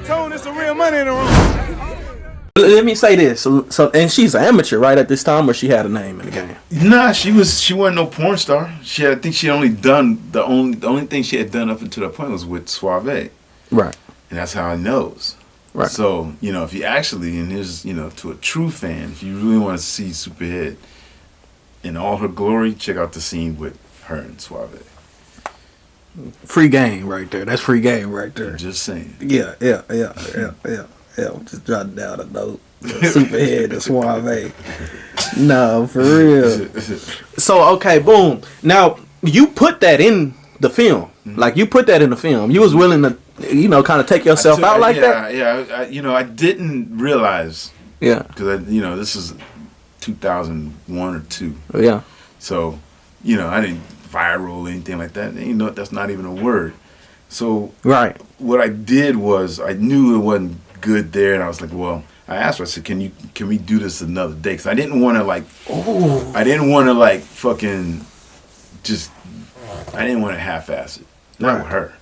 tone, there's some real money in the room. Let me say this. So, and she's an amateur, right, at this time, or she had a name in the game? Nah, she wasn't no porn star. I think she only done the only thing she had done up until that point was with Suave. Right. And that's how I knows. Right. So, if you actually, and here's, to a true fan, if you really want to see Superhead in all her glory, check out the scene with her and Suave. Free game right there. That's free game right there. I'm just saying. Yeah. Just jotting down a note. Superhead and Suave. No, for real. So, okay, boom. Now, you put that in the film. Mm-hmm. Like, you put that in the film. You was willing to, kind of take yourself out like that? Yeah, I didn't realize. Yeah. Because, this is 2001 or 2. Yeah. So, I didn't viral or anything like that. That's not even a word. So, right. What I did was, I knew it wasn't good there, and I was like, well, I asked her, I said, can we do this another day? Because I didn't want to fucking just, I didn't want to half-ass it. Not with her.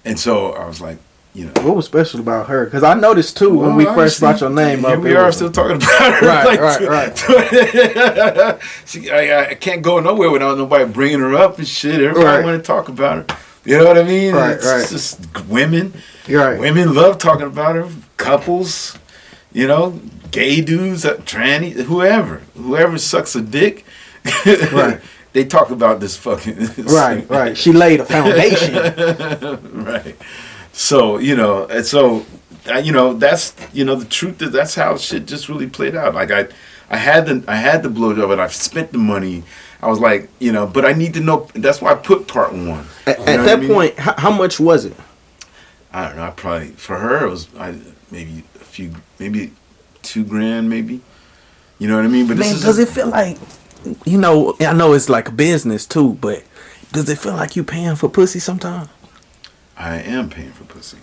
And so I was like, What was special about her? Because I noticed too when we first brought your name up. We are still talking about her. Right. I can't go nowhere without nobody bringing her up and shit. Everybody want to talk about her. You know what I mean? It's just women. Right. Women love talking about her. Couples. Gay dudes, tranny, whoever sucks a dick. Right. They talk about this fucking. Right. She laid a foundation. Right. So, and so, that's, the truth is that's how shit just really played out. Like I had the blowjob and I spent the money. I was like, but I need to know. That's why I put part 1. At that point, how much was it? I don't know. I probably, for her, it was maybe maybe $2,000, maybe. You know what I mean? But man, does it feel like, I know it's like a business too, but does it feel like you paying for pussy sometimes? I am paying for pussy.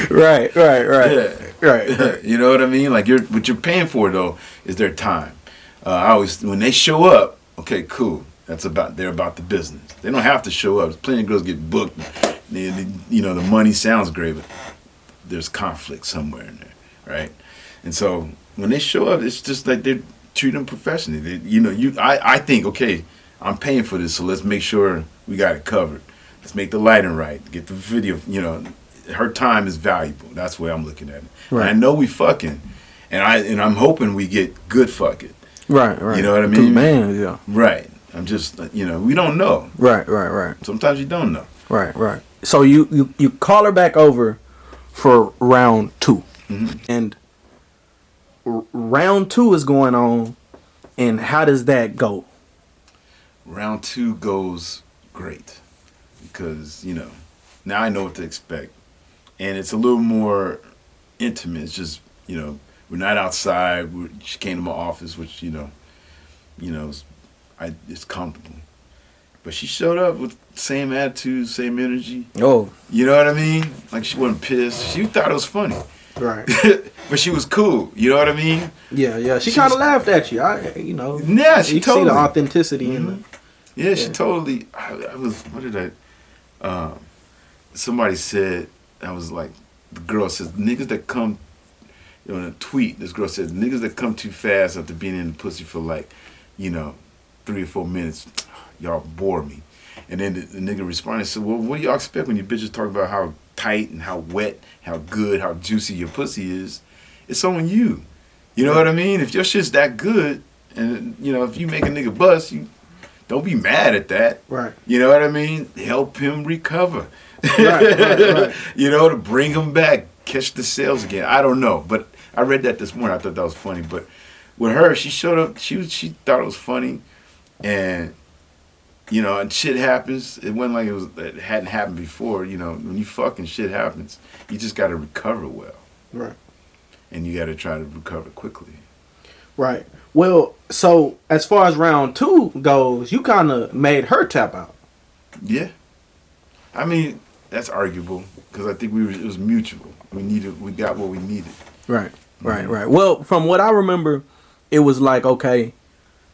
Right. Yeah. Right. You know what I mean? Like what you're paying for though is their time. I always, when they show up, okay, cool. They're about the business. They don't have to show up. Plenty of girls get booked. The money sounds great, but there's conflict somewhere in there, right? And so when they show up, it's just like they treat them professionally. I think, okay, I'm paying for this, so let's make sure we got it covered. Let's make the lighting right. Get the video. Her time is valuable. That's the way I'm looking at it. Right. And I know we fucking, and I'm hoping we get good fucking. Right. You know what I mean? Man, yeah. Right. I'm just, we don't know. Right. Sometimes you don't know. Right. So you call her back over for round 2. Mm-hmm. And round 2 is going on, and how does that go? Round 2 goes great because, now I know what to expect. And it's a little more intimate. It's just, we're not outside. She came to my office, which, it's comfortable. But she showed up with same attitude, same energy. Oh. You know what I mean? Like she wasn't pissed. She thought it was funny. Right. But she was cool. You know what I mean? Yeah. She kind of laughed at you. Yeah, she you totally. See the authenticity in it. Yeah, she totally. I was. What did I? Somebody said. I was like, the girl says, niggas that come. In a tweet, this girl said, niggas that come too fast after being in the pussy for 3 or 4 minutes, y'all bore me. And then the nigga responded and said, well, what do y'all expect when you bitches talk about how tight and how wet, how good, how juicy your pussy is? It's on you. You know what I mean? If your shit's that good, and if you make a nigga bust, you don't be mad at that. Right. You know what I mean? Help him recover. Right. To bring him back, catch the sales again. I don't know, but I read that this morning. I thought that was funny. But with her, she showed up. She thought it was funny, and and shit happens. It wasn't like it hadn't happened before. When you fucking shit happens, you just got to recover well. Right. And you got to try to recover quickly. Right. Well, so as far as round 2 goes, you kind of made her tap out. Yeah. I mean, that's arguable because I think it was mutual. We got what we needed. Right. Well, from what I remember, it was like, okay,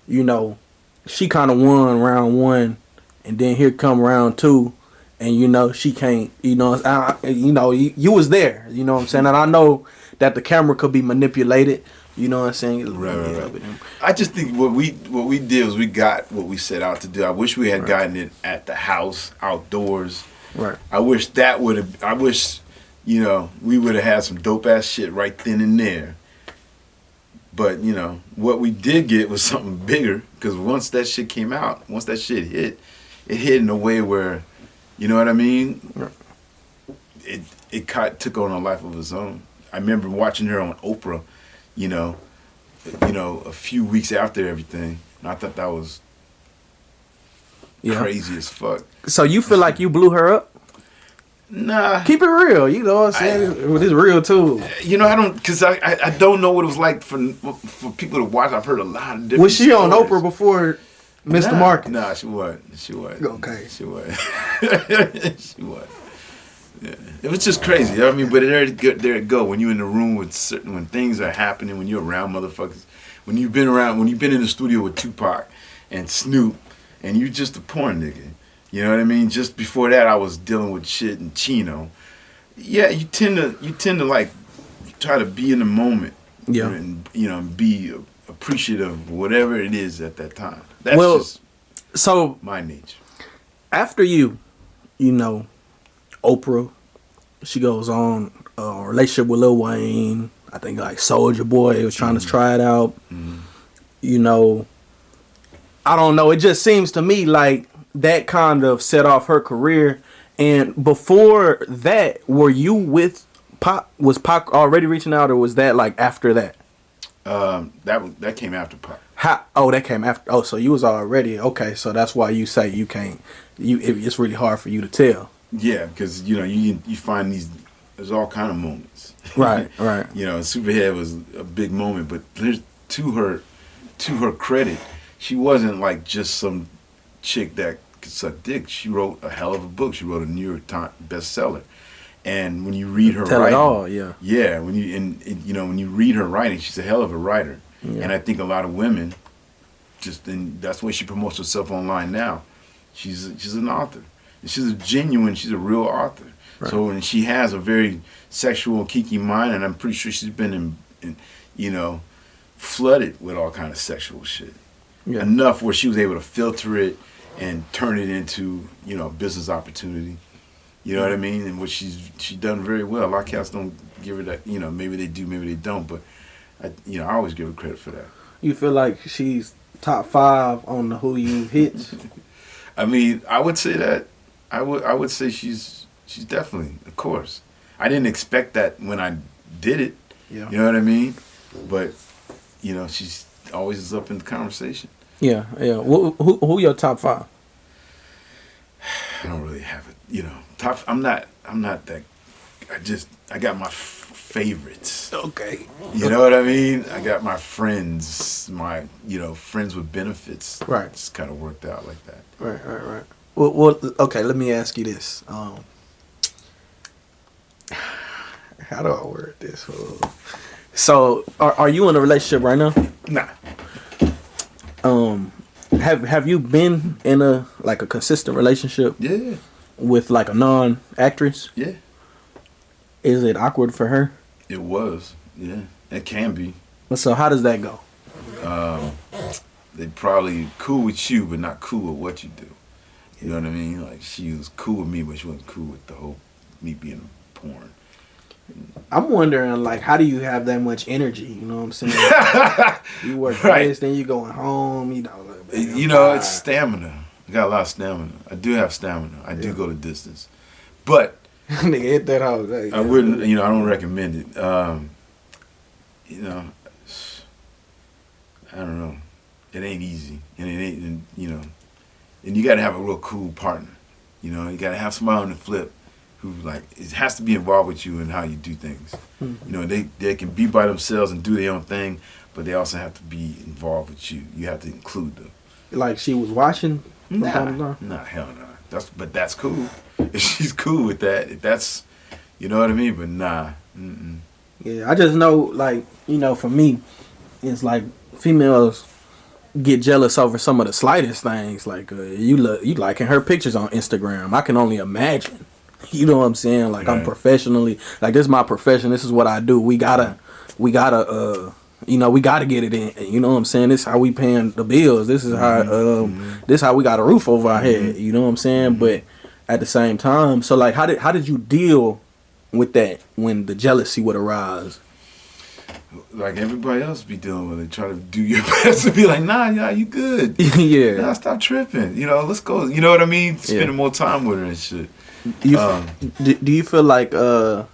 she kind of won round 1, and then here come round 2, and you know she can't. You know, you was there. You know what I'm saying, and I know that the camera could be manipulated. You know what I'm saying? Right. I just think what we did was we got what we set out to do. I wish we had gotten it at the house, outdoors. Right. I wish that would have. I wish, we would have had some dope ass shit right then and there. But what we did get was something bigger, because once that shit came out, once that shit hit, it hit in a way where, you know what I mean? Right. It took on a life of its own. I remember watching her on Oprah, a few weeks after everything, and I thought that was crazy as fuck. So you feel like you blew her up? Nah. Keep it real, you know what I'm saying? It's real too. I don't, because I don't know what it was like for people to watch. I've heard a lot of different Was she stories. on Oprah before Mr. Marcus? Nah, she wasn't. Okay. She wasn't. She wasn't. Yeah. It was just crazy. I mean, but there it go. When you're in the room when things are happening, when you're around motherfuckers, when you've been in the studio with Tupac and Snoop, and you're just a porn nigga. You know what I mean? Just before that, I was dealing with shit in Chino. Yeah, you tend to like try to be in the moment. Yeah. And be appreciative of whatever it is at that time. That's just my nature. After Oprah, she goes on a relationship with Lil Wayne. I think like Soulja Boy was trying to try it out. Mm-hmm. I don't know. It just seems to me like that kind of set off her career. And before that, were you with Pac? Was Pac already reaching out, or was that like after that? That came after Pac. That came after. Oh, so you was already okay. So that's why you say you can't. It's really hard for you to tell. Yeah, because you find there's all kind of moments. Right. Superhead was a big moment, but to her credit, she wasn't like just some chick that could suck dick. She wrote a hell of a book. She wrote a New York Times bestseller. And when you read her writing, it all, yeah. Yeah, when you read her writing, she's a hell of a writer. Yeah. And I think a lot of women that's the way she promotes herself online now. She's an author. She's a real author. Right. So, and she has a very sexual, kinky mind, and I'm pretty sure she's been flooded with all kind of sexual shit. Yeah. Enough where she was able to filter it and turn it into, business opportunity. You know what I mean? And what she's done very well. A lot of cats don't give her that, maybe they do, maybe they don't, but I always give her credit for that. You feel like she's top 5 on the Who You hits? I mean, I would say that. I would say she's definitely, of course. I didn't expect that when I did it. Yeah. You know what I mean? But she's always is up in the conversation. Yeah. Who your top 5? I don't really have it. Top. I'm not that. I got my favorites. Okay. You know what I mean? I got my friends. My friends with benefits. Right. It's kind of worked out like that. Right. Well, okay, let me ask you this. How do I word this? So, are you in a relationship right now? Nah. Have you been in a consistent relationship? Yeah. With like a non-actress? Yeah. Is it awkward for her? It was. Yeah. It can be. So how does that go? They probably cool with you, but not cool with what you do. You know what I mean? Like, she was cool with me, but she wasn't cool with the whole me being porn. I'm wondering, like, how do you have that much energy? You know what I'm saying? You work this, then you going home. It's stamina. I got a lot of stamina. I do have stamina. I do go the distance, but nigga hit that all day. I wouldn't. I don't recommend it. I don't know. It ain't easy, and it ain't. And you got to have a real cool partner. You got to have somebody on the flip who it has to be involved with you in how you do things. They can be by themselves and do their own thing, but they also have to be involved with you. You have to include them. Like she was watching? Nah, hell no. That's cool. If she's cool with that, if that's, you know what I mean? But nah. Mm-mm. Yeah, I just know, for me, it's like females get jealous over some of the slightest things. Like you liking her pictures on Instagram. I can only imagine. You know what I'm saying? Like I'm professionally, like this is my profession. This is what I do. We gotta, you know, we gotta get it in. You know what I'm saying? This is how we paying the bills. This is how, this is how we got a roof over our head. You know what I'm saying? But at the same time, so like, how did you deal with that when the jealousy would arise? Like everybody else be dealing with it, try to do your best to be like, nah, you good. Yeah. Nah, stop tripping. You know, let's go. You know what I mean? Spending more time with her and shit. Do you feel like do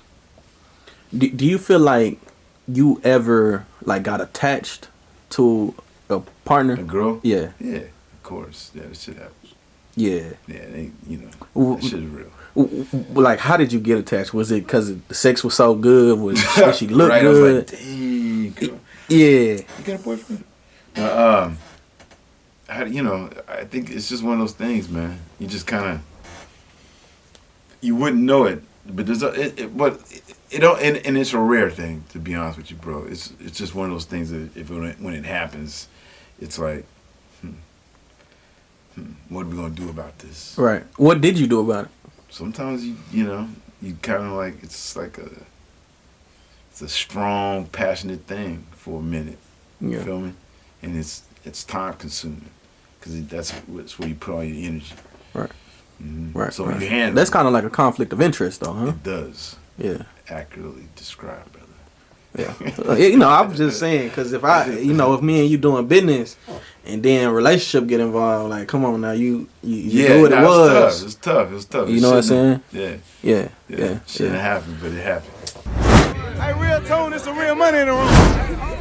you feel like you ever like got attached to a partner? A girl? Yeah. Yeah, of course. Yeah, that shit happens. Yeah. Yeah, you know, that shit is real. Like, how did you get attached? Was it because the sex was so good? Was she looked right, good? I was like, dang, girl. Yeah. You got a boyfriend? You know, I think it's just one of those things, man. You just kind of, you wouldn't know it, but there's and it's a rare thing, to be honest with you, bro. It's just one of those things that when it happens, it's like, what are we gonna do about this? Right. What did you do about it? Sometimes you know, you kind of like, it's a strong, passionate thing for a minute. You feel me? And it's time consuming because that's where you put all your energy. Right. Right. So right. you handle. That's kind of like a conflict of interest, though, huh? It does. Yeah. Accurately described, brother. Yeah. You know, I was just saying, because if me and you doing business and then relationship get involved, like, come on now, you do what it was. It's tough. You know what I'm saying? Yeah. Shouldn't have happened, but it happened. Hey, real tone, it's some real money in the room.